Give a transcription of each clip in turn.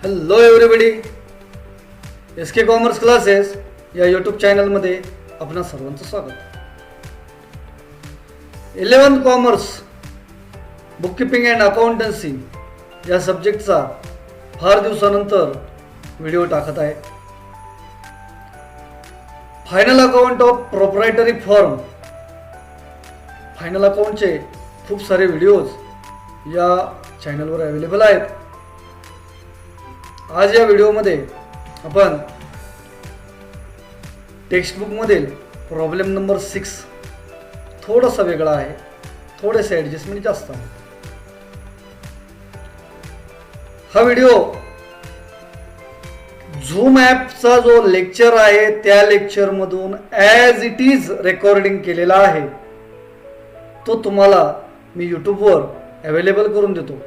Hello everybody, S के commerce classes या YouTube चॅनलमध्ये आपणा सर्वांचं स्वागत. 11th commerce bookkeeping and accountancy या सब्जेक्टचा फार दिवसानंतर व्हिडिओ टाकत आहे. Final account of proprietary firm, final अकाउंटचे खूप सारे व्हिडिओज या चॅनलवर अवेलेबल आहेत. आज या व्हिडिओमध्ये आपण टेक्स्टबुकमधील प्रॉब्लेम नंबर 6 थोडासा वेगळा आहे, थोडेसे ॲडजस्टमेंट जास्त आहे. हा व्हिडिओ झूम ॲपचा जो लेक्चर आहे त्या लेक्चरमधून ॲज इट इज रेकॉर्डिंग केलेला आहे, तो तुम्हाला मी यूट्यूबवर अवेलेबल करून देतो.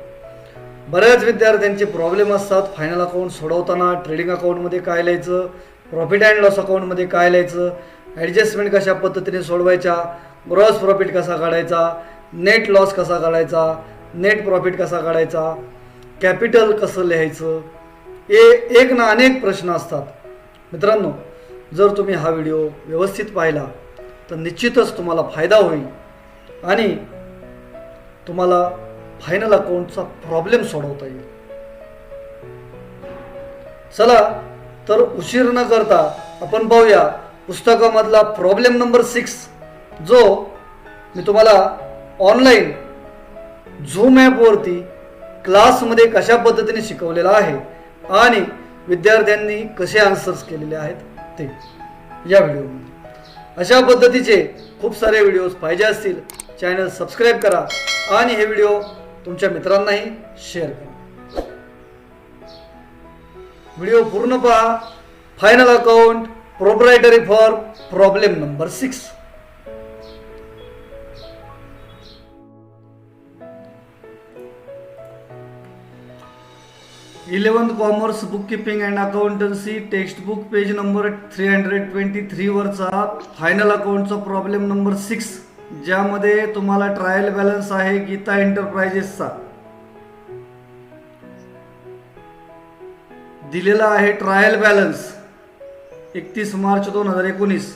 बऱ्याच विद्यार्थ्यांचे प्रॉब्लेम असतात. फायनल अकाउंट सोडवताना ट्रेडिंग अकाउंटमध्ये काय लिहायचं, प्रॉफिट अँड लॉस अकाउंटमध्ये काय लिहायचं, ॲडजस्टमेंट कशा पद्धतीने सोडवायच्या, ग्रॉस प्रॉफिट कसा काढायचा, नेट लॉस कसा काढायचा, नेट प्रॉफिट कसा काढायचा, कॅपिटल कसं लिहायचं, एक ना अनेक प्रश्न असतात. मित्रांनो, जर तुम्ही हा व्हिडिओ व्यवस्थित पाहिला तर निश्चितच तुम्हाला फायदा होईल आणि तुम्हाला फायनल अकाउंटचा प्रॉब्लेम सोडवता येईल. चला तर उशीर न करता आपण पाहूया पुस्तकामधला प्रॉब्लेम नंबर 6, जो मी तुम्हाला ऑनलाईन झूम ॲपवरती क्लासमध्ये कशा पद्धतीने शिकवलेला आहे आणि विद्यार्थ्यांनी कसे आन्सर्स केलेले आहेत ते या व्हिडिओमध्ये. अशा पद्धतीचे खूप सारे व्हिडिओज पाहिजे असतील चॅनल सबस्क्राईब करा आणि हे व्हिडिओ तुमच्या मित्रांनाही शेअर करा. व्हिडिओ पूर्ण पहा. Final account proprietary for problem number 6. Eleventh commerce bookkeeping and accountancy text book page number 323 वरचा फायनल अकाउंटचा प्रॉब्लेम नंबर 6, ज्यामध्ये तुम्हाला ट्रायल बॅलन्स आहे गीता एंटरप्राइजेसचा. दिलेला आहे ट्रायल बॅलन्स 31 मार्च 2019.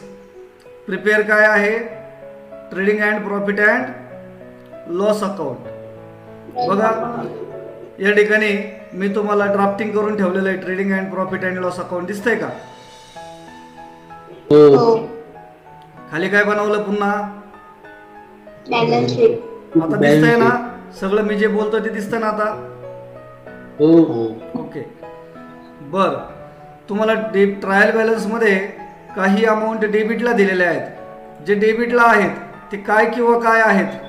प्रिपेअर काय आहे, trading and profit and loss account. बघा या ठिकाणी मी तुम्हाला ड्राफ्टिंग करून ठेवलेलं आहे. Trading and profit and loss account दिसतंय का? खाली काय बनवलं पुन्हा? आता दिसतंय ना सगळं, मी जे बोलतो ते दिसतंय ना आता? ओके. बर, तुम्हाला ट्रायल बॅलन्स मध्ये काही अमाऊंट डेबिटला दिलेले आहेत. जे डेबिटला आहेत ते काय किंवा काय आहेत?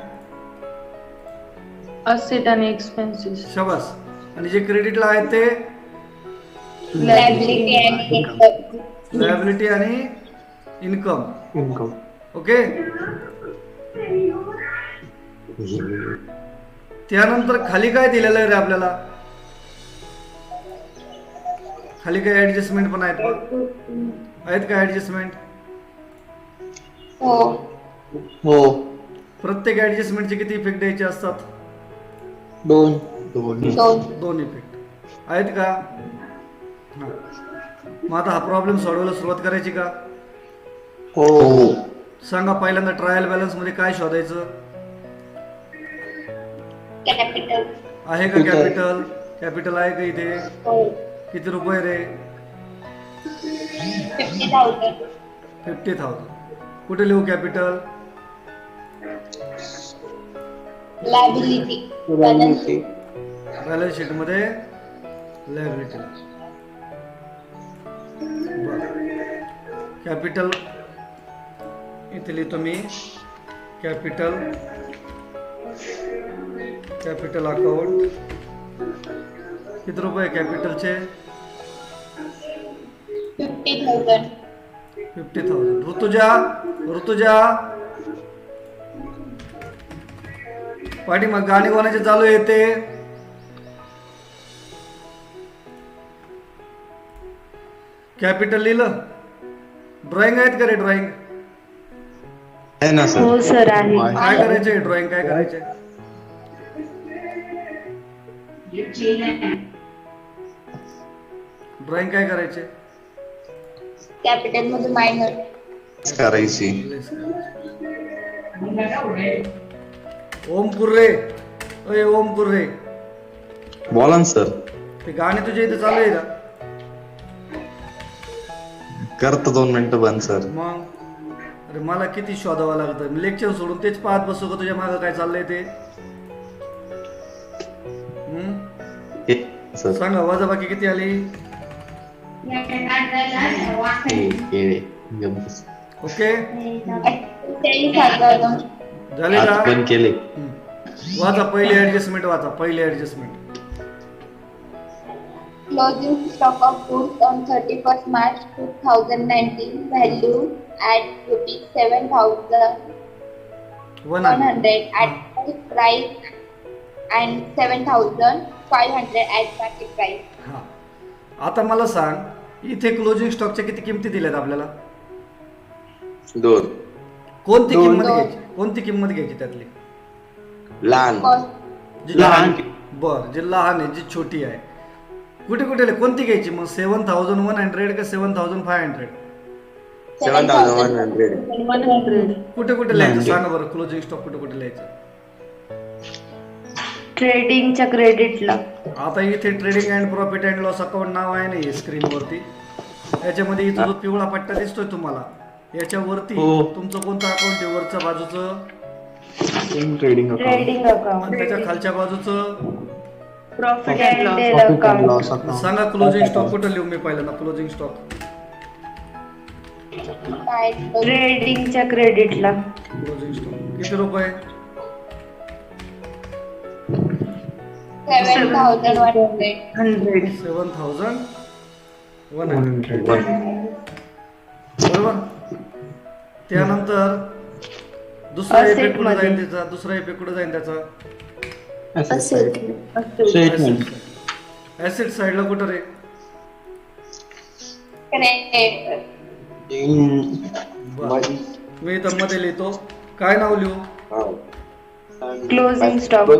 असेट आणि एक्सपेन्सेस. शाबास. आणि जे क्रेडिटला आहेत ते लायबिलिटी आणि इन्कम. ओके. त्यानंतर खाली काय दिलेलं आहे रे आपल्याला? खाली काय ऍडजस्टमेंट पण आहेत बघ. आहेत का ऍडजस्टमेंट? हो. प्रत्येक ऍडजस्टमेंटचे किती इफेक्ट द्यायचे असतात? 2 इफेक्ट आहेत का? हा. मग आता हा प्रॉब्लेम सोडवायला सुरुवात करायची का? हो. सांगा, पहिल्यांदा ट्रायल बॅलन्स मध्ये काय शोधायचं आहे का? कॅपिटल. कॅपिटल आहे का इथे? किती रुपये रे? 50,000. कुठे लिहू कॅपिटल? बॅलन्स शीट मध्ये लायबिलिटी. कॅपिटल इथे लिहितो मी. Capital account. किती रुपये कॅपिटलचे? 50,000. ऋतुजा पाठी मग गाणी कोणाचे चालू येते? कॅपिटल लिहिलं. ड्रॉइंग आहेत का रे? ड्रॉइंग आहे ना सर. हो सर आहे. काय करायचंय? ड्रॉइंग काय करायचंय? ड्रॉइंग काय करायचे? कॅपिटल मध्ये मायनर. करायची. लेस करायचे. ओम कुर्रे, अय ओम कुर्रे, बोला ना सर. ते गाणे तुझ्या इथे चालू आहे का? करतो 2 मिनिटं बंद सर. मग अरे मला किती शोधावं लागतं, लेक्चर सोडून तेच पाहत बसतो का तुझ्या मागं काय चाललंय ते? हे सर. सांगा वजाबाकी किती आली? ओके झाले का? बंद केले. वाचा पहिली ऍडजस्टमेंट, वाचा पहिली adjustment. Closing stock of goods on 31st March 2019 value at rupees 7,100 at market price and 7,500 at market price. हा आता मला सांग, इथे क्लोजिंग स्टॉकच्या किती किमती दिल्यात आपल्याला? 2. कोणती दोन. किंमत घ्यायची? कोणती किंमत घ्यायची त्यातली? लहान. Cost जी लहान. बर, जी लहान आहे, जी छोटी आहे. कुठे कुठे कोणती घ्यायची मग? 7,100 का 7,500? 7,100. 100. कुठे कुठे लिहायचं सांगा बरं, क्लोजिंग स्टॉक कुठे कुठे लिहायचं? ट्रेडिंगच्या क्रेडिटला. आता इथे trading and profit and loss account नाव आहे ना स्क्रीनवरती, याच्यामध्ये इथं जो पिवळा पट्टा दिसतोय तुम्हाला, याच्यावरती तुमचं कोणतं अकाउंट आहे? वरच्या बाजूचं ट्रेडिंग ट्रेडिंग अकाउंट. आणि त्याच्या खालच्या बाजूचं प्रॉफिट अँड अकाउंट. सांगा क्लोजिंग स्टॉक कुठं लिहू मी पहिल्यांदा? क्लोजिंग स्टॉक ट्रेडिंगच्या क्रेडिटला. क्लोजिंग स्टॉक किती रुपये? 7,100. 7,100 बरोबर. त्यानंतर दुसरा Asset इफेक्ट कुठे मध्ये. जाईल त्याचा? दुसरा इफेक्ट कुठे जाईल त्याचा? ऍसेट साइडला कुठं रे? Credit. बरं. मी इथं मध्ये लिहितो, काय नाव लिहू? Closing stock.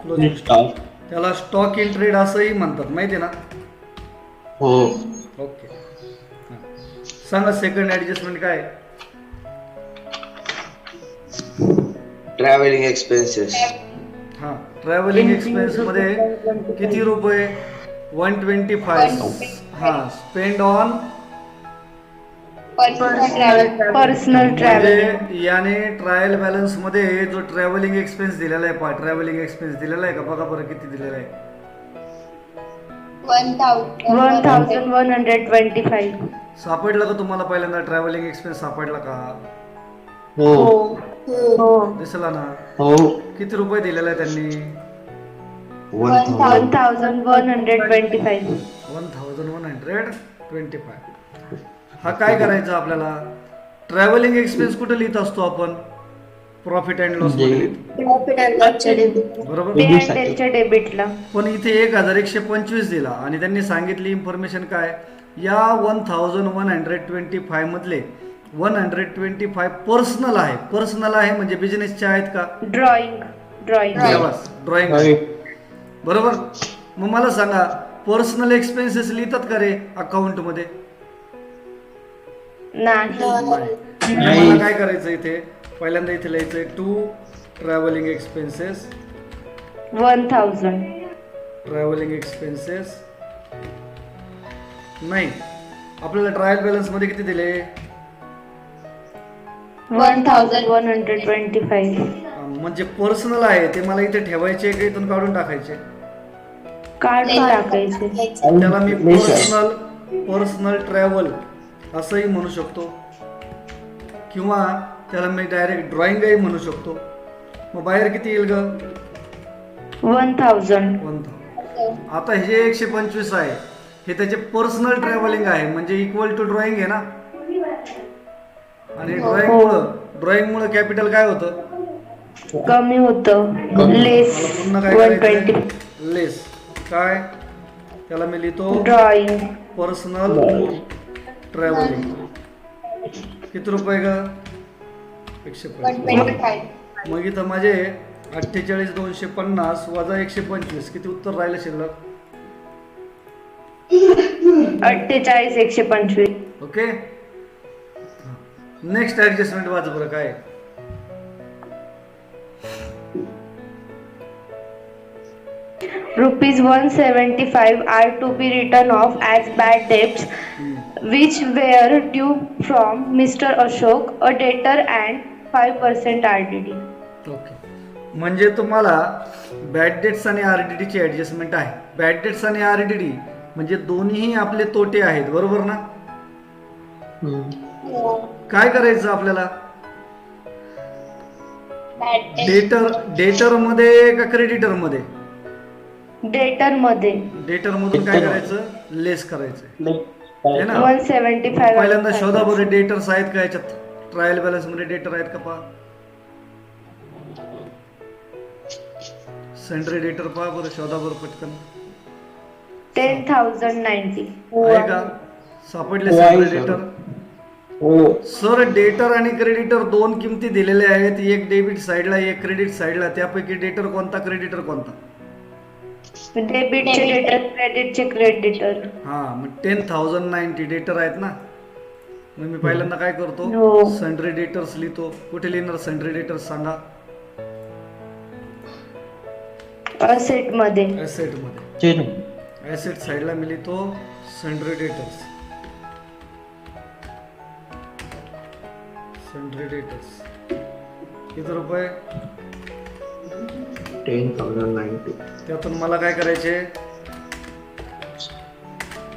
Closing stock. त्याला स्टॉक इन ट्रेड असंही म्हणतात, माहिती आहे ना? हो. ओके. सांगा सेकंड ऍडजस्टमेंट काय? Travelling expenses. हा, ट्रॅव्हलिंग एक्सपेन्स मध्ये किती रुपये? 125. हा, spend on Personal travel. Personal travel. म्हणजे याने ट्रायल बॅलन्स मध्ये जो ट्रॅव्हलिंग एक्सपेन्स दिलेला आहे, ट्रॅव्हलिंग एक्सपेन्स दिलेला आहे का? बघा बरं किती दिलेला आहे. 1,125. सापडला का तुम्हाला? पहिल्यांदा ट्रॅव्हलिंग एक्सपेन्स सापडला का? हो. दिसला ना? हो. किती रुपये दिलेला आहे त्यांनी? 1,125. 1,125. हा काय करायचा आपल्याला? ट्रॅव्हलिंग एक्सपेन्स कुठे लिहित असतो आपण? प्रॉफिट अँड लॉस मध्ये लिहितो. बरोबर. पे अँड एलच्या डेबिटला. पण इथे 1,125 दिला आणि त्यांनी सांगितली इन्फॉर्मेशन काय? या 1,125 मधले 125 पर्सनल आहे. पर्सनल आहे म्हणजे बिझनेसचे आहेत का? ड्रॉइंग. ड्रॉइंग आहे. बरोबर. मग मला सांगा, पर्सनल एक्सपेन्सेस लिहितात का रे अकाउंट मध्ये? नाही. मला काय करायचं? इथे पहिल्यांदा इथे लिहायचंय to travelling expenses. 1,000. Travelling expenses नाही, आपल्याला ट्रायल बॅलन्स मध्ये किती दिले? 1,125. म्हणजे पर्सनल आहे ते मला इथे ठेवायचे का इथून काढून टाकायचे? काढून टाकायचे. त्याला मी पर्सनल ट्रॅव्हल असंही म्हणू शकतो, किंवा त्याला मी डायरेक्ट ड्रॉइंगही म्हणू शकतो. मग बाहेर किती येईल ग? 1,000. 1,000. आता हे 125 आहे, हे त्याचे पर्सनल ट्रॅव्हलिंग आहे, म्हणजे इक्वल टू ड्रॉइंग आहे ना. आणि ड्रॉइंगमुळे कॅपिटल काय होतं? कमी होतं. लेस. पुन्हा काय 120. लेस. काय? त्याला मी लिहितो ड्रॉइंग. Personal travelling. किती रुपये ग? 125. मग इथं माझे 48,250 वजा 125 किती उत्तर राहिलं शिल्लक? 48,125. ओके. नेक्स्ट ऍडजस्टमेंट वाच बरं काय आहे. Rupees 175 are to be written off as bad debts which were due from Mr. Ashok, a debtor, and 5% RDD. Okay. म्हणजे तुम्हाला बॅड डेट्स आणि आरडीडीची ऍडजस्टमेंट आहे. बॅड डेट्स आणि आरडीडी म्हणजे दोन्हीही आपले तोटे आहेत, बरोबर ना. हो. काय करायचं आपल्याला, Bad debt. डेटर मध्ये का क्रेडिटर मध्ये. Debtor मध्ये डेटर मधून काय करायचं, लेस करायचं है ना. 175. पहिल्यांदा शोधा बरं डेटर्स आहेत का याच्यात, ट्रायल बॅलन्स मध्ये डेटर आहेत का पहा. सेंट्री डेटर पहा बरं, शोधा बरं पटकन. 10,090. आहे का, सापडले हो, आहे सेंट्री सर. डेटर. हो. सर डेटर आणि क्रेडिटर दोन किमती दिलेल्या आहेत, एक डेबिट साइडला एक क्रेडिट साइडला. त्यापैकी डेटर कोणता, क्रेडिटर कोणता. डेबिटचे डेटर, क्रेडिटचे क्रेडिटर. हा, मग 10,090 डेटर आहेत ना. मग मी पहिल्यांदा काय करतो, हो. सन्ड्री डेटर्स लिहितो. कुठे लिहिणार सन्ड्री डेटर्स सांगा. असेट मध्ये. ऍसेट मध्ये, ऍसेट साइडला मी लिहितो सन्ड्री डेटर्स. सन्ड्री डेटर्स किती रुपये, 10,090. त्यातून मला काय करायचे,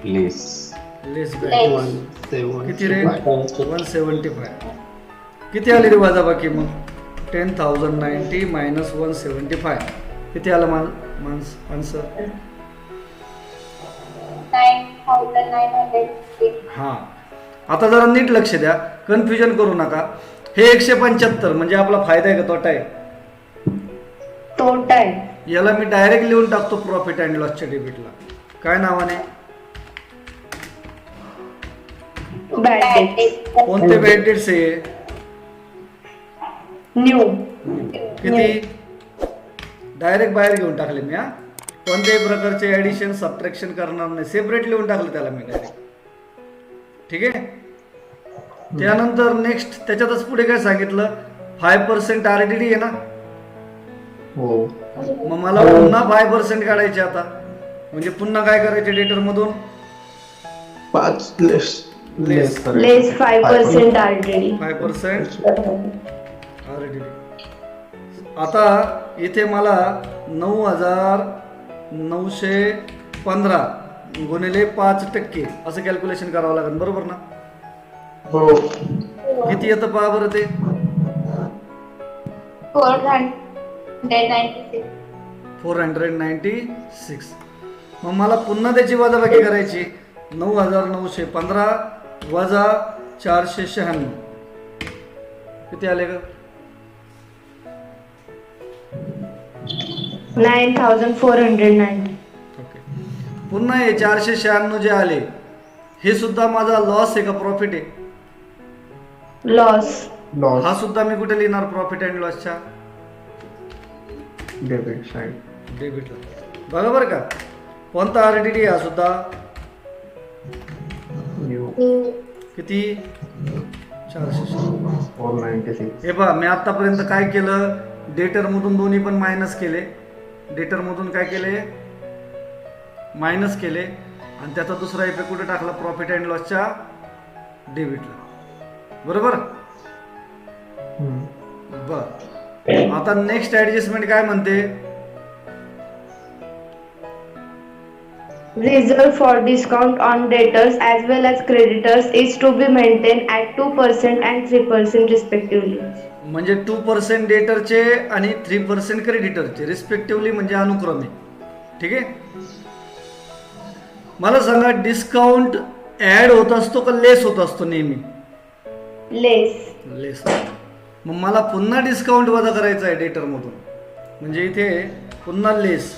लेस लेस Less. किती रे, 175. किती आली रे वजाबाकी मग, 10,090 मायनस 175 किती आलं आन्सर. 9,950. हा, आता जरा नीट लक्ष द्या, कन्फ्युजन करू नका. हे 175 म्हणजे आपला फायदा आहे का तोटा आहे. तोटा आहे. याला मी डायरेक्ट लिहून टाकतो प्रॉफिट अँड लॉसच्या डेबिटला. काय नावाने, बॅड Bad डेट. debt. कोणते बॅड डेट्स आहे, न्यू. किती, डायरेक्ट बाहेर घेऊन टाकले मी. हा, कोणत्याही प्रकारचे ऍडिशन सबट्रॅक्शन करणार नाही, सेपरेट लिहून टाकलं त्याला मी डायरेक्ट. ठीक आहे. त्यानंतर नेक्स्ट त्याच्यातच पुढे काय सांगितलं, 5% आरडीडी आहे ना. हो. मग मला पुन्हा 5% काढायचे आता. म्हणजे पुन्हा काय करायचे, डेटर मधून 5 लेस Less. लेस 5% RDD. 5% आरडीडी. आता इथे मला 9,915 गुणिले 5% असं कॅल्क्युलेशन करावं लागेल, बरोबर ना. हो. किती येतं पहा बरं ते, 496. 496. मग मला पुन्हा त्याची वजाबाकी करायची. 9,915 वजा 496 किती आले ग, 9,490. ओके. पुन्हा हे 496 जे आले हे सुद्धा माझा लॉस आहे का प्रॉफिट आहे. लॉस. लॉस हा सुद्धा मी कुठे लिहिणार, प्रॉफिट अँड लॉसच्या डेबिट साइड. डेबिटला. बघा बरं का, कोणता आरडीडी हा सुद्धा, न्यू किती, 496. 496. हे पहा, मी आतापर्यंत काय केलं, डेटर मधून दोन्ही पण मायनस केले. डेटर मधून काय केले, मायनस केले. आणि त्याचा दुसरा इफेक्ट कुठे टाकला, प्रॉफिट अँड लॉसच्या डेबिटला, बरोबर. बर, आता नेक्स्ट ऍडजस्टमेंट काय म्हणते, Reserve for discount on debtors as well as creditors is to be maintained at 2% and 3% respectively. म्हणजे 2% डेटरचे आणि 3% क्रेडिटरचे रिस्पेक्टिव्हली, म्हणजे अनुक्रमे. ठीक आहे. मला सांगा, डिस्काउंट ऍड होत असतो का लेस होत असतो नेहमी. Less. लेस. मग मला पुन्हा डिस्काउंट वजा करायचा आहे डेटर मधून, म्हणजे इथे पुन्हा लेस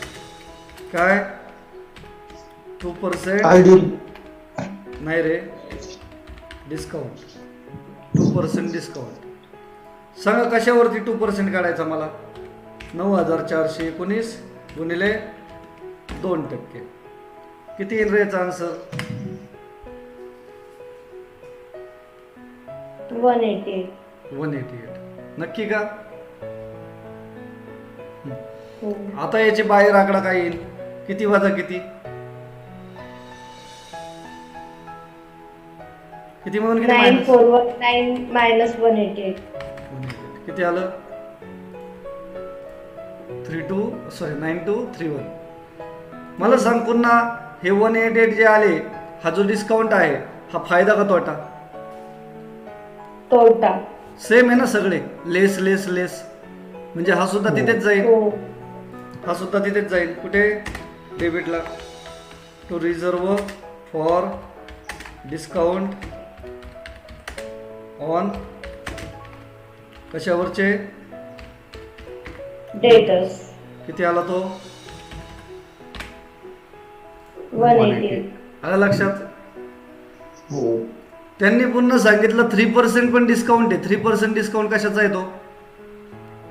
काय, 2% नाही रे, डिस्काउंट 2% डिस्काउंट. सांगा कशावरती 2% काढायचा मला, 9,419 गुणिले 2%. किती येईल रे याचा आन्सर, 188. 188. नक्की का? हो. आता याचे बाहेर आकडा काय येईल? किती वजा किती? किती म्हणून किती मायनस? 9419 minus 188. किती आलं? 9231. मला सांग पुन्हा, हे 188 जे आले, हा जो डिस्काउंट आहे हा फायदा का तोटा? तोटा. सेम आहे ना सगळे, लेस लेस लेस, म्हणजे हा सुद्धा तिथेच जाईल, हो. हा सुद्धा तिथेच जाईल. कुठे? डेबिटला. To reserve for discount on कशावरचे? Debtors. किती आला तो? 188. आलं लक्षात? हो. त्यांनी पुन्हा सांगितलं 3% पण डिस्काउंट आहे. 3% डिस्काउंट कशाचा आहे तो?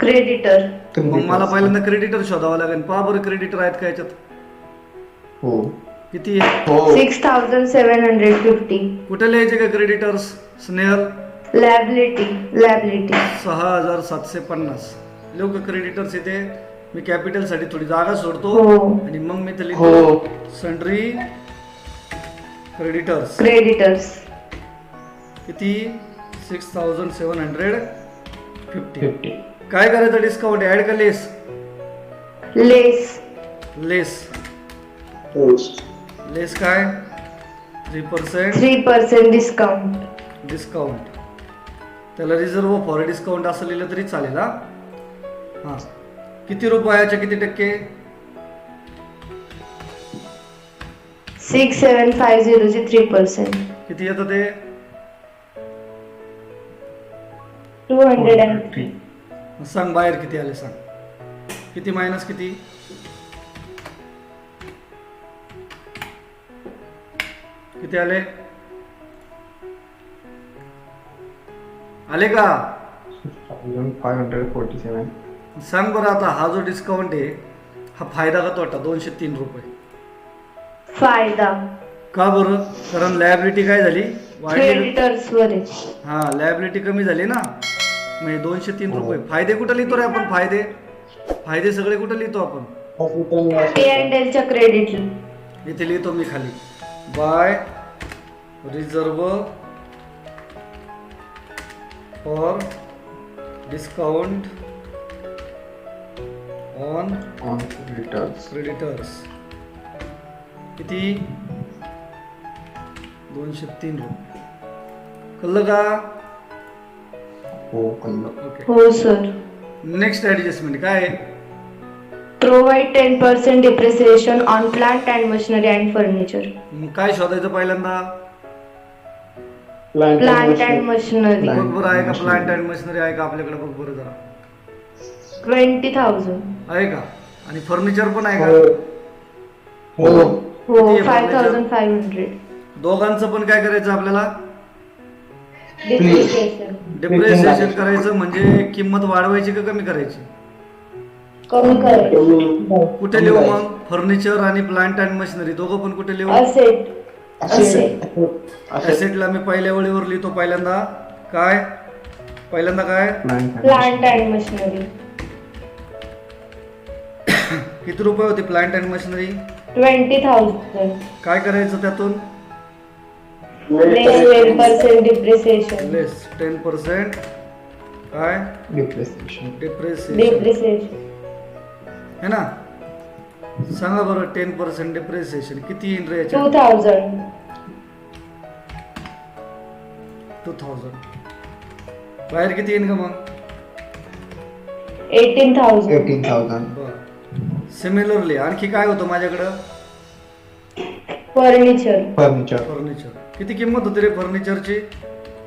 Creditor. मग मला पहिल्यांदा क्रेडिटर शोधावं लागेल. पहा बरं क्रेडिटर आहेत का याच्यात? हो. किती आहे? हो. 6750. कुठे लिहायचे का क्रेडिटर्स? स्नेहल? Liability. 6750. लिहू का क्रेडिटर्स इथे? मी कॅपिटल साठी थोडी जागा सोडतो हो. आणि मग मी ते हो. लिहितो सन्ड्री क्रेडिटर्स. Creditors. किती? 6750. 50. काय करायचं? डिस्काउंट ऍड का लेस? Less. लेस. हो. लेस काय? 3% 3% discount. डिस्काउंट. त्याला रिझर्व फॉर डिस्काउंट असं लिहिलं तरी चालेल. हा हा. किती रुपयाच्या किती टक्के? 6750 चे 3%. किती येतं ते? 203. सांग बाहेर किती आले सांग. किती मायनस किती? किती आले? आले का? 547. सांग बरं आता, हा जो डिस्काउंट आहे हा फायदा का तोटा? 203 रुपये. फायदा. का बरं? कारण लायबिलिटी काय झाली? वाढली. Creditors वर आहे. हा, लायबिलिटी कमी झाली ना, म्हणजे 203 रुपये. फायदे कुठं लिहितो रे आपण? फायदे सगळे कुठं लिहितो आपण? P&L च्या क्रेडिट. इथे लिहितो मी खाली, by reserve for discount on On creditors. Creditors. किती? 203 रुपये. कळलं का? हो. कळलं. ओके. हो सर. नेक्स्ट ऍडजस्टमेंट काय आहे? Provide 10% depreciation on plant and machinery and furniture. मग काय शोधायचं पहिल्यांदा? Plant and machinery. बघ बरं आहे का? प्लांट अँड मशिनरी आहे का आपल्याकडे? बघ बरं जरा. 20,000. आहे का? आणि फर्निचर पण आहे का? हो. हो. किती आहे 5,500. दोघांचं पण काय करायचं आपल्याला? Depreciation. डिप्रिसिएशन करायचं. म्हणजे किंमत वाढवायची का कमी करायची? कमी करायचं. कुठे लिहू मग? फर्निचर आणि प्लांट अँड मशिनरी दोघं पण कुठे लिहू? Asset. Asset. ऍसेटला मी पहिल्या ओळीवर लिहितो पहिल्यांदा काय? Plant and machinery. किती रुपये होते प्लांट अँड मशिनरी? 20,000. काय करायचं त्यातून? Less 10% depreciation. लेस 10%. काय? Depreciation. Depreciation Depreciation. है ना? सांगा बरं, 10% डिप्रिसिएशन किती येईल रे याच्यात? 2,000. 2000. बाहेर किती येईल का मग? 18,000. 18,000. बरं. सिमिलरली आणखी काय होतं माझ्याकडं? Furniture. Furniture. किती किंमत होती रे फर्निचरची?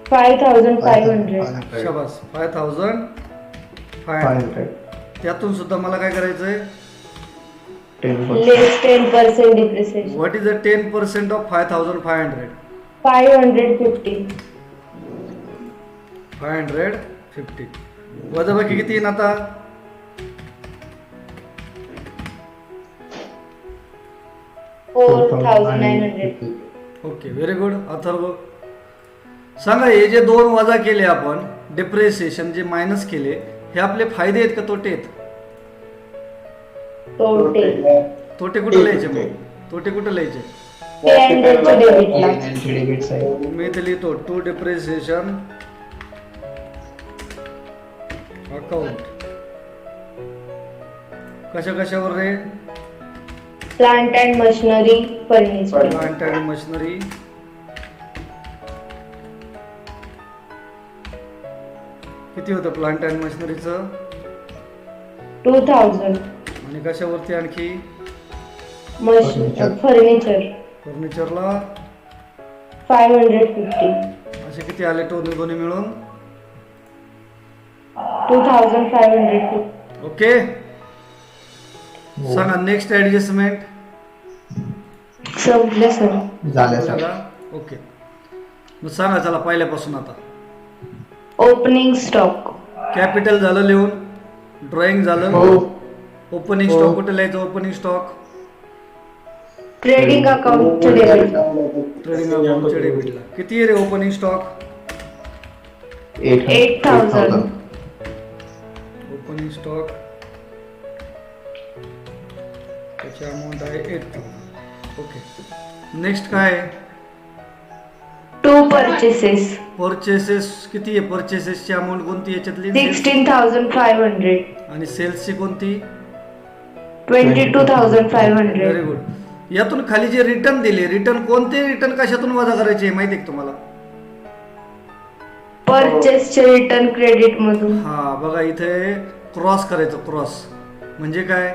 5,500. शाबास, 5500. 500. त्यातून सुद्धा मला काय करायचंय? 10%. Less 10% depreciation. What is the 10% of 5500? 550. 550. वजाबाकी किती येईन आता? 4,900. Okay, very good Atharva. सांगा, हे जे 2 वजा केले आपण, डिप्रिसिएशन जे मायनस केले, हे आपले फायदे आहेत का तोटे आहेत? तोटे. तोटे कुठे लिहायचे मग? तोटे कुठे लिहायचे? P&L च्या डेबिटला. Debit side. मी इथे लिहितो टू डिप्रिसिएशन अकाउंट. कशा कशावर रे? Plant and machinery, furniture. Plant and machinery. किती होतं प्लांट अँड मशिनरीचं? 2000. आणि कशावरती आणखी? फर्निचर फर्निचरला 550. असे किती आले दोन्ही मिळून? 2550. ओके. सांगा नेक्स्ट ऍडजस्टमेंट. संपले सर. झालं सर. ओके, मग सांगा चला पहिल्यापासून आता. Opening stock. कॅपिटल झालं लिहून, ड्रॉइंग झालं. हो. ओपनिंग स्टॉक कुठे लिहायचं? ओपनिंग स्टॉक ट्रेडिंग अकाउंटचे डेबिट. ट्रेडिंग अकाउंटच्या डेबिटला. किती आहे रे ओपनिंग स्टॉक? 8,000. ओपनिंग स्टॉक त्याची अमाऊंट आहे 8,000. ओके, नेक्स्ट काय आहे? 2 परचेसेस. परचेसेस किती आहे? परचेसेसची अमाऊंट कोणती याच्यातली? 16,500. आणि सेल्सची कोणती? 22,500. Very good. यातून खाली जे रिटर्न दिले, रिटर्न कोणते? रिटर्न कशातून वजा करायचे माहिती आहे का तुम्हाला? परचेसचे रिटर्न क्रेडिट मधून. हा बघा, इथे क्रॉस करायचं. क्रॉस म्हणजे काय?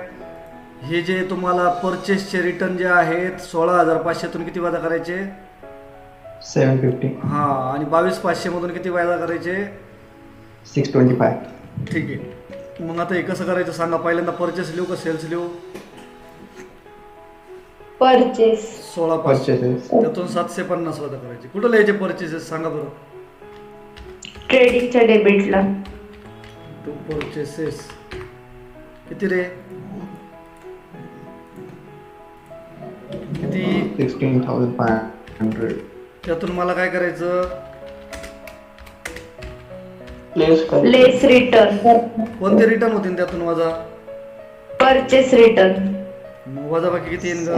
हे जे तुम्हाला परचेसचे रिटर्न जे आहेत 16,500तून किती वजा करायचे? 750. हा, आणि 22,500 मधून किती वजा करायचे? 625. ठीक आहे. मग आता हे कसं करायचं सांगा? पहिल्यांदा परचेस लिहू का सेल्स लिहू? परचेस. 16,500 Purchases. त्यातून 750 वजा करायचे. कुठं लिहायचे परचेसेस सांगा बरं? ट्रेडिंगच्या डेबिटला. टू परचेसेस किती रे? किती? 16,500. त्यातून मला काय करायचं? लेस रिटर्न. कोणते रिटर्न होतील त्यातून वजा? Purchase return. मग वजा बाकी किती येईल ग?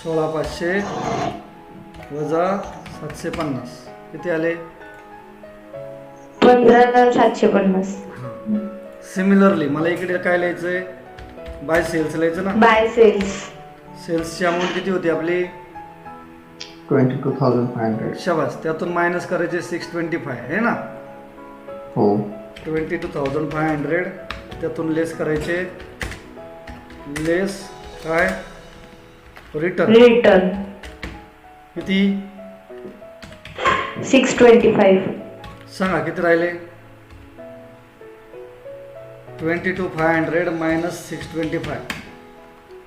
16,500 वजा 750 किती आले? 15,750. सिमिलरली मला इकडे काय लिहायचंय? बाय सेल्स लिहायचं ना. Bye cells. सेल्सची अमाऊंट किती होती आपली? 22,500. शाबास. त्यातून मायनस करायचे 625 आहे ना. हो. 22,500 त्यातून लेस करायचे. लेस काय? रिटर्न रिटर्न किती? 625. सांगा किती राहिले? 22,500 मायनस 625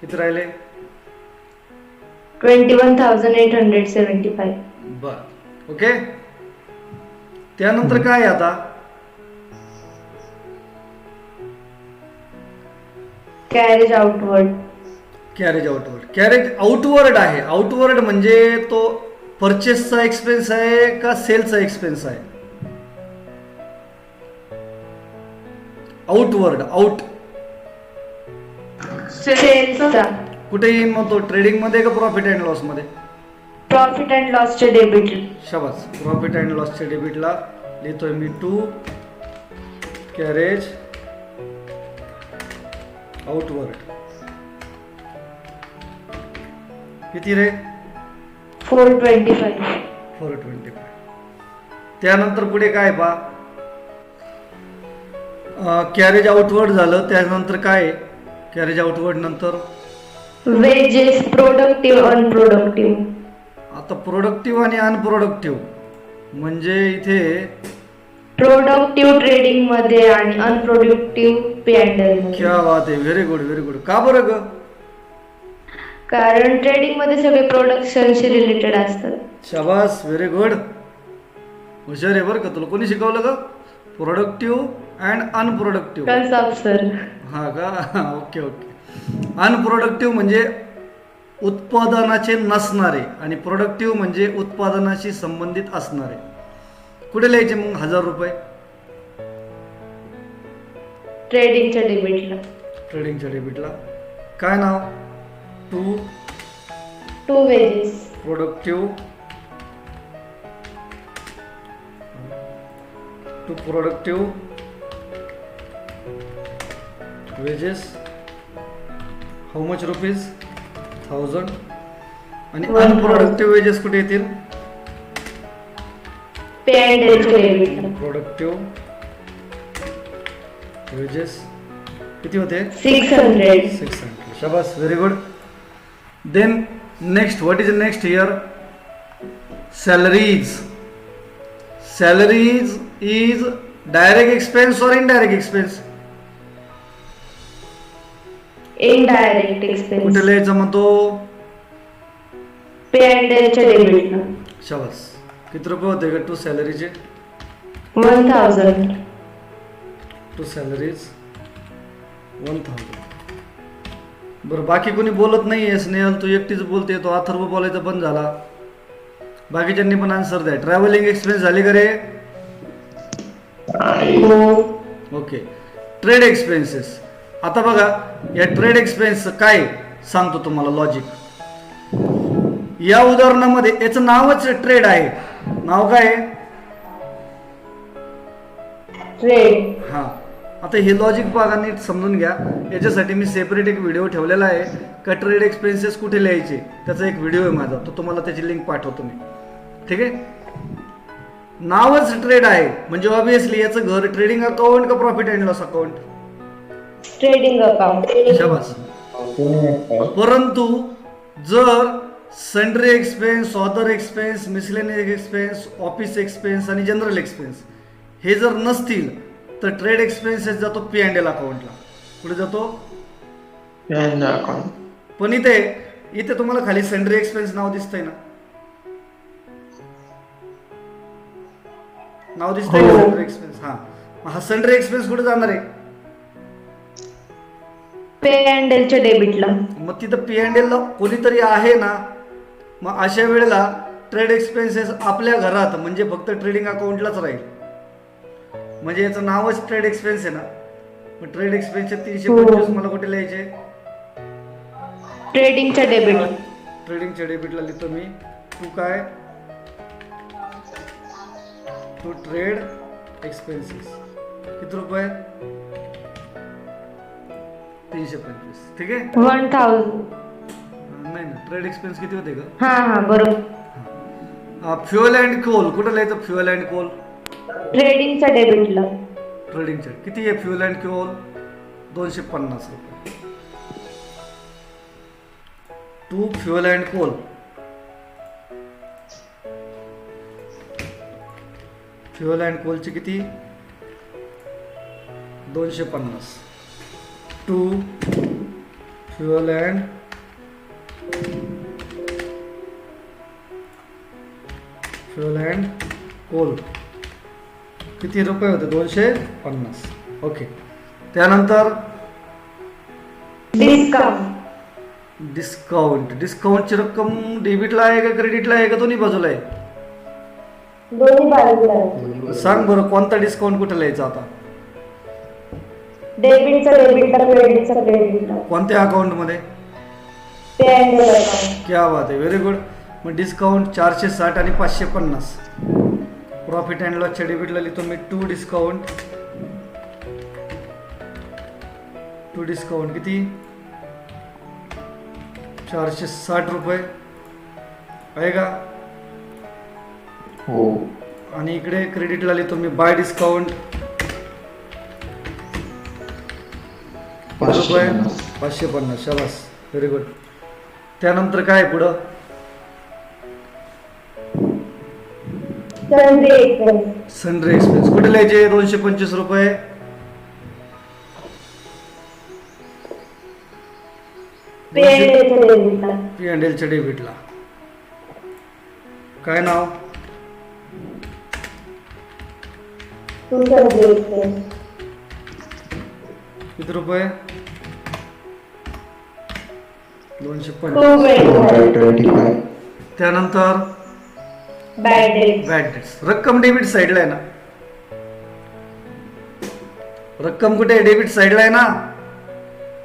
किती राहिले? 21,875. बर. ओके, त्यानंतर काय आता? Carriage outward. Carriage outward. Carriage outward आहे. आउटवर्ड म्हणजे तो परचेसचा एक्सपेन्स आहे का सेलचा एक्सपेन्स आहे? आउटवर्ड. आउट सेल्सचा. कुठे येईल मग तो? ट्रेडिंग मध्ये का प्रॉफिट अँड लॉस मध्ये? प्रॉफिट अँड लॉसचे डेबिट. शाबास. प्रॉफिट अँड लॉसच्या डेबिटला लिहितोय मी टू कॅरेज आउटवर्ड. किती रे? 425. 425. त्यानंतर पुढे काय पा? कॅरेज आउटवर्ड झालं. त्यानंतर काय? कॅरेज आउटवर्ड नंतर वेजेस, प्रोडक्टिव्ह, अनप्रोडक्टिव्ह. आता प्रोडक्टिव्ह आणि अनप्रोडक्टिव्ह म्हणजे इथे प्रोडक्टिव्ह ट्रेडिंग मध्ये आणि अनप्रोडक्टिव्ह P&L मध्ये. क्या बात आहे. Very good, very good. का बरं ग? कारण ट्रेडिंग मध्ये सगळे प्रोडक्शनशी रिलेटेड असतात. शाबास, व्हेरी गुड. हुशार आहे बरं का. तुला कोणी शिकवलं ग? Productive and unproductive. कसं सर? हा का? Okay okay. अनप्रोडक्टिव्ह म्हणजे उत्पादनाचे नसणारे आणि प्रोडक्टिव्ह म्हणजे उत्पादनाशी संबंधित असणारे. कुठे लिहायचे मग 1000 रुपये? ट्रेडिंगच्या डेबिटला. ट्रेडिंगच्या डेबिटला. काय नाव? To wages. Productive wages. How much rupees? 1000. आणि 1000. अनप्रोडक्टिव्ह वेजेस कुठे येतील? पे अँड एलच्या डेबिटला. प्रोडक्टिव्ह वेजेस किती होते? 600. 600. शाबास, very good. Then next, what is next here? Salaries. Salaries is direct expense और इनडायरेक्ट एक्सपेन्स? Indirect expense. कुठे लिहायचं म्हणतो? पे अँड एलच्या डेबिटला. शाबास. किती रुपये होते का टू सॅलरीचे? 1000. To salaries 1000. बरं, बाकी कोणी बोलत नाही आहे. स्नेहल तू एकटीच बोलते, तो अथर्व बोलायचा बंद झाला. बाकीच्यांनी पण आन्सर द्या. ट्रॅव्हलिंग एक्सपेन्स झाली का रे? ओके. Trade expenses. आता बघा, या ट्रेड एक्सपेन्स काय सांगतो तुम्हाला लॉजिक. या उदाहरणामध्ये याचं नावच ट्रेड आहे. नाव काय आहे? ट्रेड. हा. आता हे लॉजिक बघा, नीट समजून घ्या. याच्यासाठी मी सेपरेट एक व्हिडिओ ठेवलेला आहे का ट्रेड एक्सपेन्सेस कुठे लिहायचे, त्याचा एक व्हिडिओ आहे माझा, तो तुम्हाला त्याची लिंक पाठवतो मी. ठीक आहे. नावच ट्रेड आहे म्हणजे ऑब्विसली याचं घर ट्रेडिंग अकाउंट का profit and loss account? Trading account. शाबास. परंतु जर sundry expense, other expense, miscellaneous expense, office expense आणि जनरल एक्सपेन्स हे जर नसतील तर ट्रेड एक्सपेन्सेस जातो पी अँड एल अकाउंटला. कुठे जातो? अकाउंट. पण इथे तुम्हाला खाली सन्ड्री एक्सपेन्स नाव दिसतंय ना? नाव दिसतंय का सन्ड्री एक्सपेन्स? हा सन्ड्री एक्सपेन्स कुठे जाणार आहे? पे अँड एलच्या डेबिटला. मग तिथं पी अँड एल कोणीतरी आहे ना. मग अशा वेळेला ट्रेड एक्सपेन्सेस आपल्या घरात म्हणजे फक्त ट्रेडिंग अकाउंटलाच राहील. म्हणजे याचं नावच ट्रेड एक्सपेन्स आहे ना. मग ट्रेड एक्सपेन्सचे 325 मला कुठे लिहायचे? ट्रेडिंगच्या डेबिटला. ट्रेडिंगच्या डेबिटला लिहितो मी. टू काय? To trade expenses. किती रुपये? 325. ठीक आहे. 1000. नाही ना, ट्रेड एक्सपेन्स किती होते का? हा बरोबर. फ्युअल अँड कोल कुठे लिहायचं? फ्युअल अँड कोल ट्रेडिंगच्या डेबिटला. ट्रेडिंगच्या किती आहे? फ्युअल अँड कोल 250 रुपये. To fuel and coal. Fuel and कोलचे किती? 250. टू फ्युअल अँड कोल किती रुपये होते? 250. ओके. त्यानंतर डिस्काउंटची रक्कम डेबिटला आहे का क्रेडिटला आहे का दोन्ही बाजूला आहे? दोन्ही बाजूला. सांग बरं, कोणता डिस्काउंट कुठे लिहायचा आता? डेबिटचा डेबिटला, क्रेडिटचा क्रेडिटला. कोणत्या अकाउंट मध्ये? पे अँड एल अकाउंट. क्या बात आहे, व्हेरी गुड. मग डिस्काउंट 460 आणि 550. प्रॉफिट अँड लॉसच्या डेबिटला लिहितो मी टू डिस्काउंट किती? 460 रुपये आहे का? हो. आणि इकडे क्रेडिटला लिहितो मी बाय डिस्काउंट रुपये 550. शाबास, व्हेरी गुड. त्यानंतर काय पुढं? सन्ड्री एक्सपेन्स कुठे लिहायचे? 225 रुपये. पे अँड एलच्या डेबिटला. काय नाव? किती रुपये? 250. त्यानंतर bad debts, बॅड डेट्स. रक्कम डेबिट साईडला आहे ना, रक्कम कुठे आहे? डेबिट साईडला आहे ना.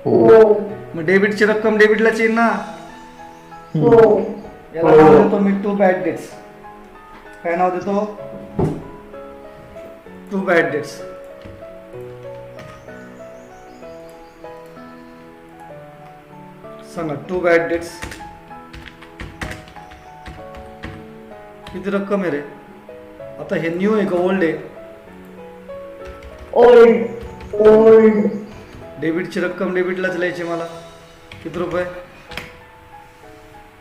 हो मग डेबिटची रक्कम डेबिटलाच येईल ना. हो याला नाव देतो मी टू बॅड डेट्स. काय नाव देतो? To bad debts. सांगा टू बॅड डेट्स किती रक्कम आहे रे? आता हे न्यू आहे का ओल्ड आहे? old डेबिटची रक्कम डेबिटलाच लिहायची मला. किती रुपये?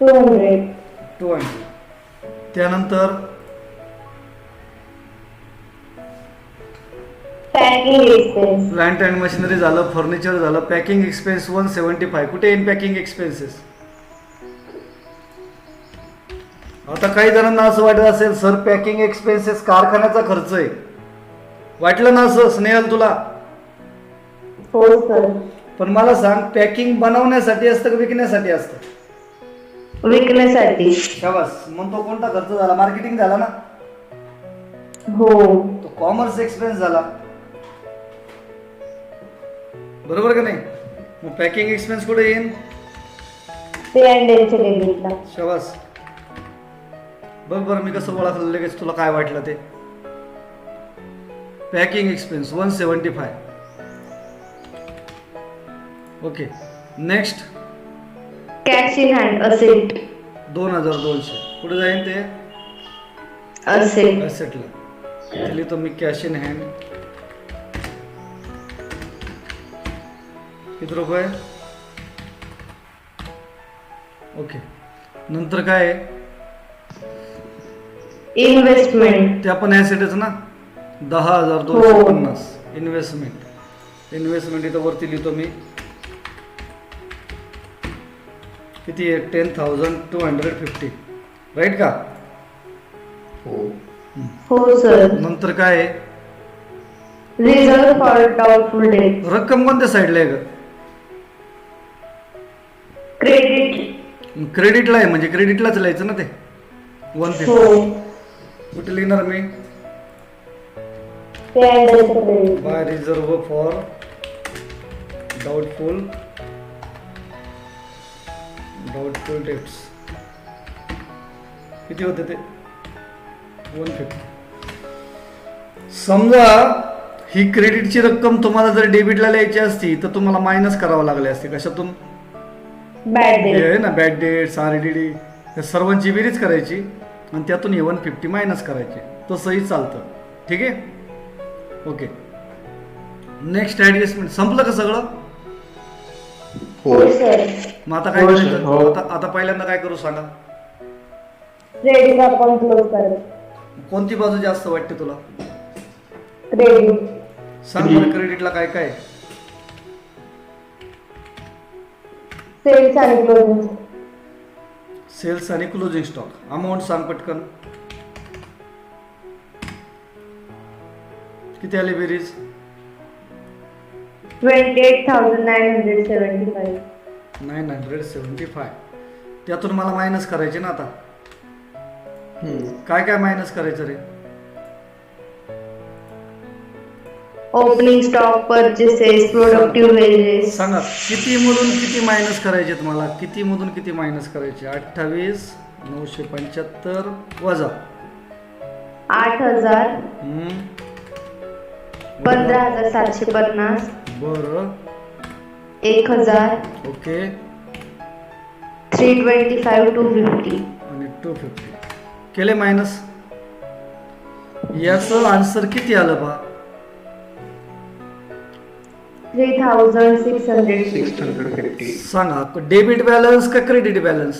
200 200. त्यानंतर packing expense, plant and machinery झालं, फर्निचर झालं, पॅकिंग एक्सपेन्स 175. कुठे येईल पॅकिंग एक्सपेन्सेस? आता काही जणांना असं वाटत असेल सर पॅकिंग एक्सपेन्सेस कारखान्याचा खर्च आहे. वाटलं ना असं स्नेहल तुला? हो सर, पण मला सांग पॅकिंग बनवण्यासाठी असतं का विकण्यासाठी असतं? विकण्यासाठी. शाबास. मग तो कोणता खर्च झाला? मार्केटिंग झाला ना. हो तो कॉमर्स एक्सपेन्स झाला, बरोबर का नाही? मग पॅकिंग एक्सपेन्स कुठे येईल? पे अँड डेलच्या डेबिटला. शाबास. बघ बरं मी कसं ओळखलं लगेच, तुला काय वाटलं ते? Packing expense 175. Okay. Next cash in hand asset, 2200. कुठे जाईल ते? असेट. ॲसेटला दिली तर मी कॅश इन हँड. किती रुपये? ओके. नंतर काय आहे? इन्व्हेस्टमेंट, ते आपण ॲसेटच ना. 10,250. इन्व्हेस्टमेंट. इन्व्हेस्टमेंट इथं वरती लिहितो मी. किती आहे? 10,250. राईट का? हो सर. नंतर काय आहे? रिझर्व फॉर डाउटफुल डेट, रक्कम कोणत्या साईडला आहे ग? क्रेडिट. क्रेडिटला आहे म्हणजे क्रेडिटलाच लिहायचं ना ते 150. हो कुठे लिहिणार मी? पे अँड डेलच्या credit. By reserve for doubtful debts. किती होते ते? 150. समजा ही क्रेडिटची रक्कम तुम्हाला जर डेबिटला लिहायची असती तर तुम्हाला मायनस करावं लागले असते. कशातून? बॅड हे डेट. आहे ना बॅड डेट्स, RDD, या सर्वांची बेरीज करायची आणि त्यातून हे 150 मायनस करायचे. तसंही चालतं. ठीक आहे. ओके. Next adjustment. संपलं का सगळं? हो सर. मग आता काय हो, करायचं? हो. आता पहिल्यांदा काय करू सांगा? क्रेडिट अकाउंट क्लोज करायचं. कोणती बाजू जास्त वाटते तुला? क्रेडिट. सांग बरं क्रेडिटला काय काय? सेल्स आणि क्लोजिंग. सेल्स आणि क्लोजिंग स्टॉक. अमाऊंट सांग पटकन. किती आली बेरीज? 28,975. 975. त्यातून मला मायनस करायचे ना. आता काय काय मायनस करायचं रे? Opening stock, purchases, productive wages. सांगा किती मधून किती मायनस करायचे तुम्हाला? किती मधून किती मायनस करायचे? 28,975 वजा 8,000, हम्म. 15,750, बरं. 1,000, ओके. 325, 250. आणि 250 केले मायनस. याचं आन्सर किती आलं पहा? 3,650. 650. सांगा डेबिट बॅलन्स का credit balance?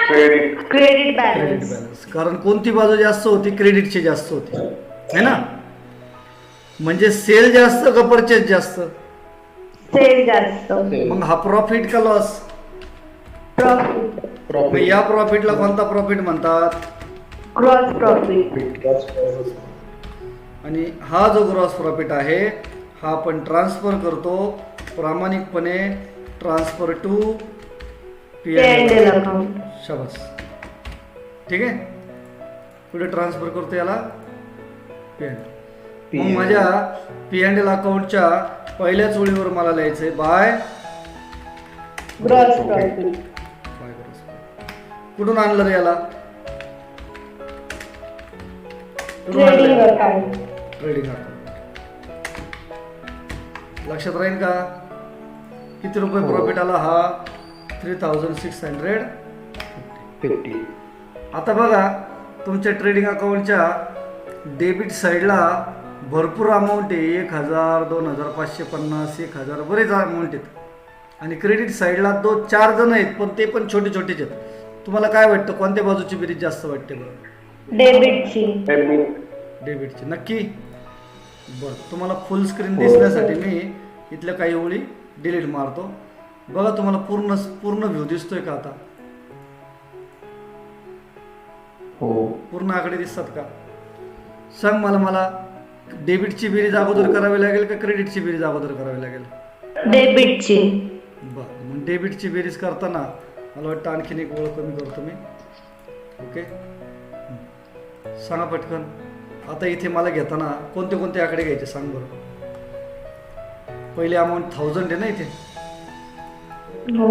Credit. Credit credit balance. Balance. कारण कोणती बाजू जास्त होती? क्रेडिटची जास्त होती है ना. म्हणजे सेल जास्त का परचेस जास्त? सेल जास्त. मग हा प्रॉफिट का लॉस? प्रॉफिट. मग या प्रॉफिटला कोणता प्रॉफिट म्हणतात? Gross profit. आणि हा जो ग्रॉस प्रॉफिट आहे हा आपण ट्रान्सफर करतो प्रामाणिकपणे. Transfer to P and L account. शाबास. ठीक आहे. पुढे ट्रान्सफर करतो याला P&L. मग P&L. माझ्या P&L अकाउंटच्या पहिल्याच ओळीवर मला लिहायचंय बाय ग्रॉस Okay. प्रॉफिट. कुठून आणलं रे याला? Trading account. Trading account. लक्षात राहील का किती रुपये हो. प्रॉफिट आला? हा 3650. 50. आता बघा तुमच्या ट्रेडिंग अकाउंटच्या डेबिट साईडला भरपूर अमाऊंट आहे. 1000, 2550, 1000 बरेच अमाऊंट आहेत. आणि क्रेडिट साईडला 4 जण आहेत पण ते पण छोटे छोटेच आहेत. तुम्हाला काय वाटतं कोणत्या बाजूची बेरीज जास्त वाटते बरं? डेबिटची. Debit. डेबिटची. नक्की? बरं तुम्हाला फुल स्क्रीन दिसण्यासाठी मी इथल्या काही ओळी डिलीट मारतो. बघा तुम्हाला पूर्ण व्ह्यू दिसतोय का आता? हो. पूर्ण आकडे दिसतात का? सांग मला डेबिटची बेरीज अगोदर करावी लागेल का क्रेडिटची बेरीज अगोदर करावी लागेल? डेबिटची. बरं मग डेबिटची बेरीज करताना मला वाटतं आणखीन एक ओळ कमी करतो मी. ओके सांगा पटकन. आता इथे मला घेताना कोणते कोणते आकडे घ्यायचे सांग बरं. पहिले अमाऊंट 1000 आहे ना इथे. हो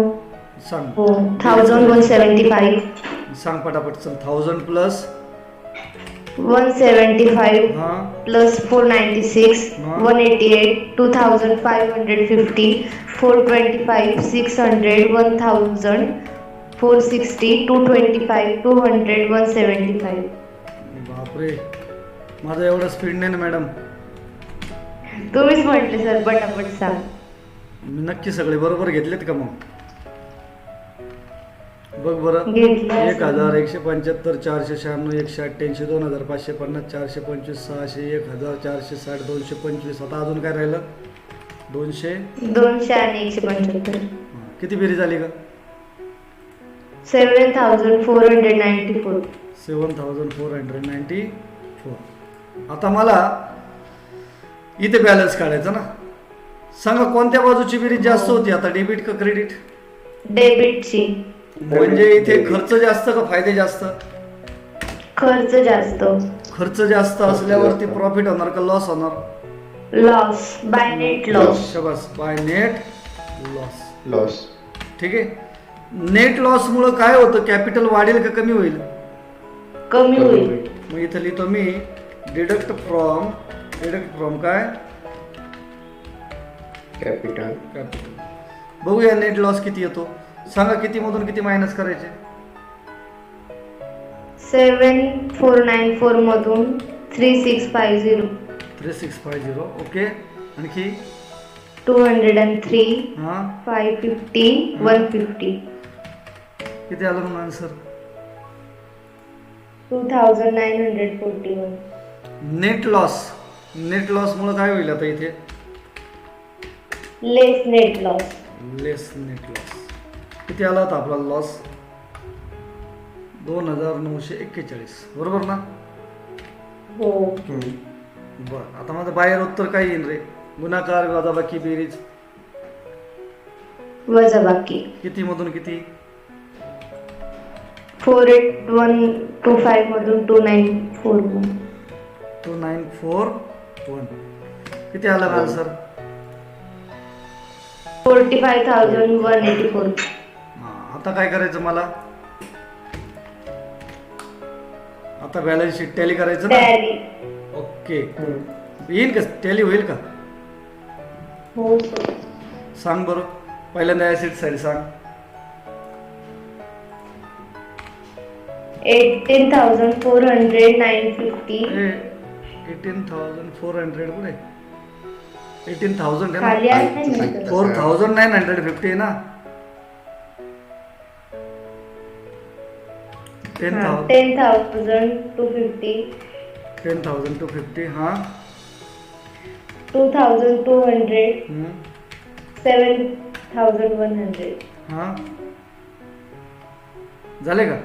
सांग हो 1175. सांग पटापट. चल 1000 प्लस 175 हां plus 496, हाँ. 188, 2550, 425, 600, 1000, 460, 225, 200, 175. बापरे माझं एवढं स्पीड नाही ना मॅडम. तुम्हीच म्हटले सर पटापट सांग. मी नक्की सगळे बरोबर घेतलेत का मग? बघ बरं. घेतले. 1000, 175, 496, 188, 2550, 425, 600, 1000, 460, 225. आता अजून काय राहिलं? 200. 200 आणि 175. किती बेरीज झाली का? 7494. 7494. आता मला इथे बॅलन्स काढायचा ना. सांगा कोणत्या बाजूची बेरीज जास्त होती आता? डेबिट का क्रेडिट? डेबिटची. म्हणजे इथे खर्च जास्त का फायदे जास्त? खर्च जास्त. खर्च जास्त असल्यावरती प्रॉफिट होणार का लॉस होणार? Loss by net loss. शाबास. By net loss. Loss. ठीक आहे. नेट लॉस मुळे काय होतं? कॅपिटल वाढेल का कमी होईल? कमी होईल. मग इथं लिहितो मी डिडक्ट फ्रॉम काय? Capital. कॅपिटल. बघूया नेट लॉस किती येतो. सांगा किती मधून किती मायनस करायचे? 7494 मधून 3650. 3650. ओके आणखी 203, हां 550, 150. किती आलं मग आन्सर? 2941. नेट लॉस मुळे काय होईल आता इथे? लेस नेट लॉस. लेस नेट लॉस. किती आला होता आपला लॉस? 2941. बरोबर ना? हो. बरं आता माझं बाहेर उत्तर काय येईल रे? गुणाकार वजाबाकी बेरीज वजाबाकी. किती मधून किती? 48125 मधून 2941. 2941. किती आलं आन्सर? 45,184. आता काय करायचं मला? आता बॅलन्स शीट टॅली करायचं ना? टॅली. ओके येईल का? टॅली होईल का? हो सर. सांग बरं. पहिल्यांदा ॲसिड साईड सांग. 18,400, 950. 18,400 कुठे? 18,000 आहे खाली ना? आहे ना सर. 4,950 आहे ना? 10,000 10,250. 10,250. हां 2,200, हम्म. 7,100. हां झाले का?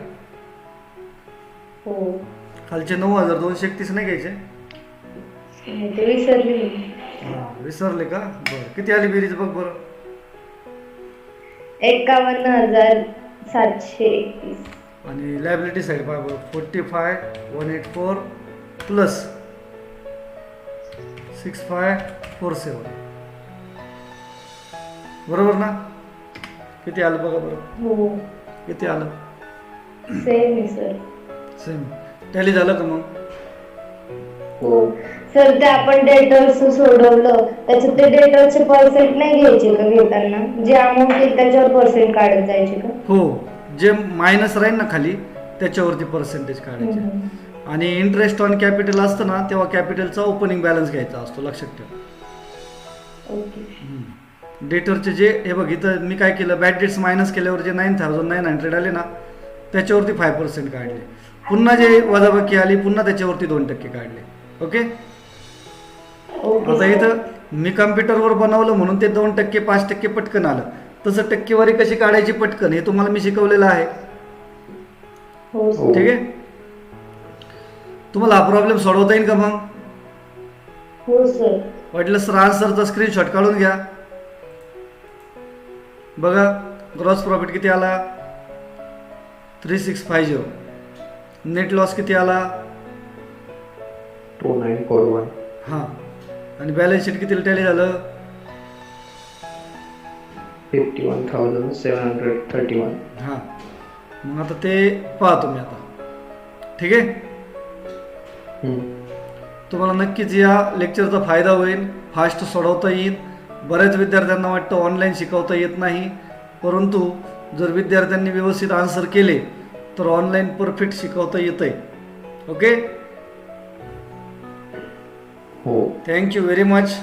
हो. खालचे 9,231 नाही घ्यायचे? ते विसरली मी. विसरले का? बरं किती आली बेरीज बघ बरं. 51,731. आणि लायबिलिटी साईड पहा बरं 45,184 प्लस 6547 बरोबर ना? किती आलं बघा बरं, हो किती आलं? सेम आहे सर. सेम टॅली झालं का मग? हो सर, ते आपण डेटर्स सोडवलं त्याच्यात ते डेटरचे पर्सेंट नाही घ्यायचे का घेताना? जे अमाऊंट येईल त्याच्यावर पर्सेंट काढत जायचे का? हो, जे मायनस राहील ना खाली त्याच्यावरती पर्सेंटेज काढायचे. आणि इंटरेस्ट ऑन कॅपिटल असतं ना तेव्हा कॅपिटलचा ओपनिंग बॅलन्स घ्यायचा असतो, लक्षात ठेवा. ओके. डेटरचे जे हे बघ इथं मी काय केलं, बॅड डेट्स मायनस केल्यावर जे 9,900 आले ना त्याच्यावरती 5% काढले. पुन्हा जे वजाबाकी आली पुन्हा त्याच्यावरती 2% काढले. ओके. आता इथं मी कम्प्युटरवर बनवलं म्हणून ते 2%, 5% पटकन आलं. तसं टक्केवारी कशी काढायची पटकन हे तुम्हाला मी शिकवलेलं आहे. हो सर. ठीक आहे. तुम्हाला हा प्रॉब्लेम सोडवता येईल का मग? हो सर. वाटलं सर आन्सरचा स्क्रीनशॉट काढून घ्या. बघा ग्रॉस प्रॉफिट किती आला 3650. नेट लॉस किती आला 2941. हां. आणि बॅलन्स शीट किती टॅली झालं 51,731. हां. मग आता ते पहा तुम्ही आता. ठीक आहे. तुम्हाला नक्कीच या लेक्चरचा फायदा होईल. फास्ट सोडवता येईल. बऱ्याच विद्यार्थ्यांना वाटतं ऑनलाईन शिकवता येत नाही, परंतु जर विद्यार्थ्यांनी व्यवस्थित आन्सर केले तर ऑनलाईन परफेक्ट शिकवता येतंय. ओके. हो. Thank you very much.